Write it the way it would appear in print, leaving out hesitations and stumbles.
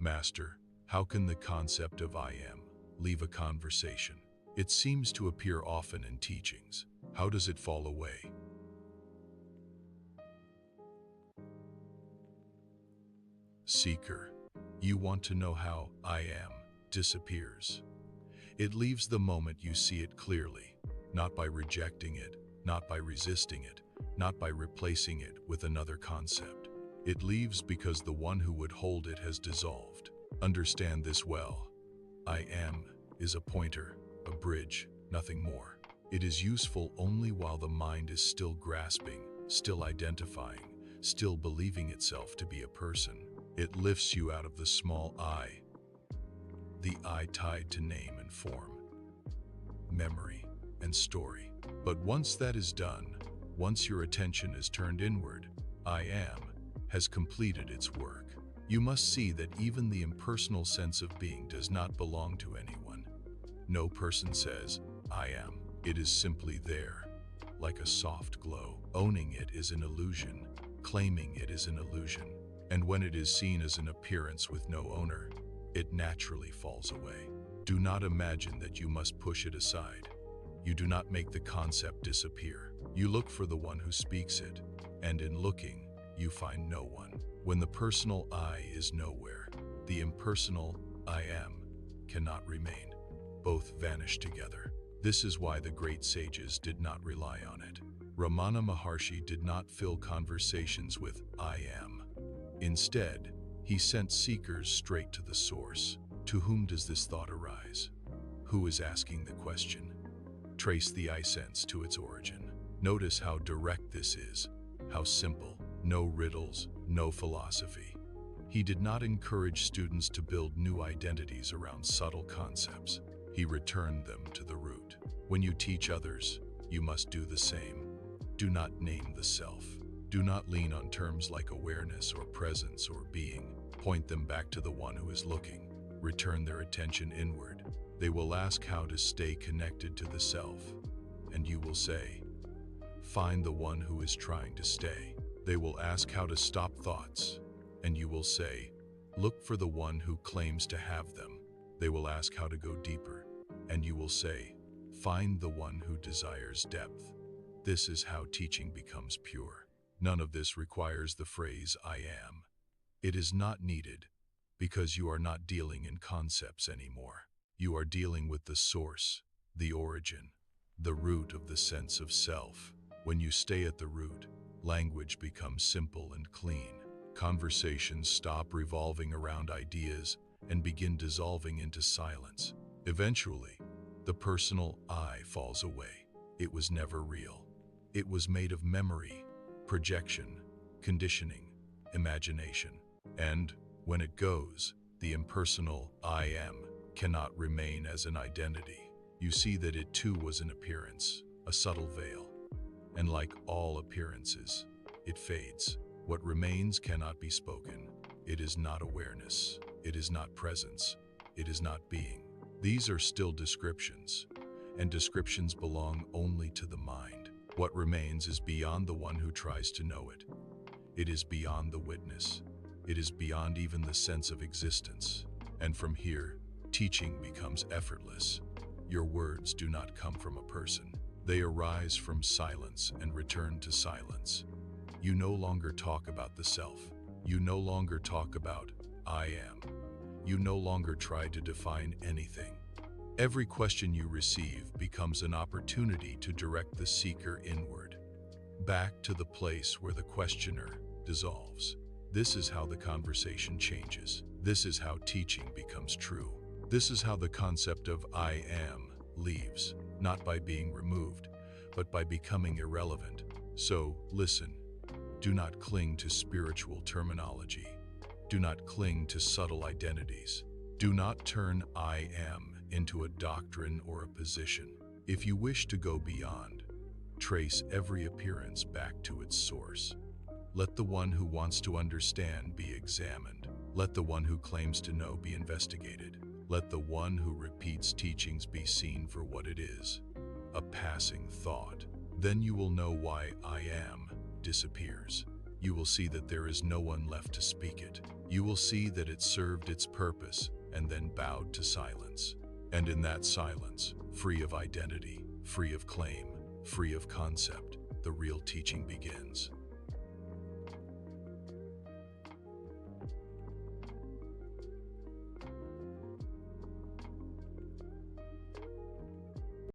Master, how can the concept of I am leave a conversation? It seems to appear often in teachings. How does it fall away? Seeker, you want to know how I am disappears. It leaves the moment you see it clearly, not by rejecting it, not by resisting it, not by replacing it with another concept. It leaves because the one who would hold it has dissolved. Understand this well. I am is a pointer, a bridge, nothing more. It is useful only while the mind is still grasping, still identifying, still believing itself to be a person. It lifts you out of the small I, the I tied to name and form, memory and story. But once that is done, once your attention is turned inward, I am has completed its work. You must see that even the impersonal sense of being does not belong to anyone. No person says, I am. It is simply there, like a soft glow. Owning it is an illusion. Claiming it is an illusion. And when it is seen as an appearance with no owner, it naturally falls away. Do not imagine that you must push it aside. You do not make the concept disappear. You look for the one who speaks it, and in looking, you find no one. When the personal I is nowhere, the impersonal I am cannot remain. Both vanish together. This is why the great sages did not rely on it. Ramana Maharshi did not fill conversations with I am. Instead, he sent seekers straight to the source. To whom does this thought arise? Who is asking the question? Trace the I sense to its origin. Notice how direct this is, how simple. No riddles, no philosophy. He did not encourage students to build new identities around subtle concepts. He returned them to the root. When you teach others, you must do the same. Do not name the self. Do not lean on terms like awareness or presence or being. Point them back to the one who is looking. Return their attention inward. They will ask how to stay connected to the self, and you will say, find the one who is trying to stay. They will ask how to stop thoughts, and you will say, look for the one who claims to have them. They will ask how to go deeper, and you will say, find the one who desires depth. This is how teaching becomes pure. None of this requires the phrase I am. It is not needed because you are not dealing in concepts anymore. You are dealing with the source, the origin, the root of the sense of self. When you stay at the root, language becomes simple and clean. Conversations stop revolving around ideas and begin dissolving into silence. Eventually, the personal I falls away. It was never real. It was made of memory, projection, conditioning, imagination. And when it goes, the impersonal I am cannot remain as an identity. You see that it too was an appearance, a subtle veil. And like all appearances, it fades. What remains cannot be spoken. It is not awareness. It is not presence. It is not being. These are still descriptions, and descriptions belong only to the mind. What remains is beyond the one who tries to know it. It is beyond the witness. It is beyond even the sense of existence. And from here, teaching becomes effortless. Your words do not come from a person. They arise from silence and return to silence. You no longer talk about the self. You no longer talk about I am. You no longer try to define anything. Every question you receive becomes an opportunity to direct the seeker inward, back to the place where the questioner dissolves. This is how the conversation changes. This is how teaching becomes true. This is how the concept of I am leaves, not by being removed, but by becoming irrelevant. So, listen. Do not cling to spiritual terminology. Do not cling to subtle identities. Do not turn I am into a doctrine or a position. If you wish to go beyond, trace every appearance back to its source. Let the one who wants to understand be examined. Let the one who claims to know be investigated. Let the one who repeats teachings be seen for what it is, a passing thought. Then you will know why I am disappears. you will see that there is no one left to speak it. You will see that it served its purpose and then bowed to silence. And in that silence, free of identity, free of claim, free of concept, the real teaching begins.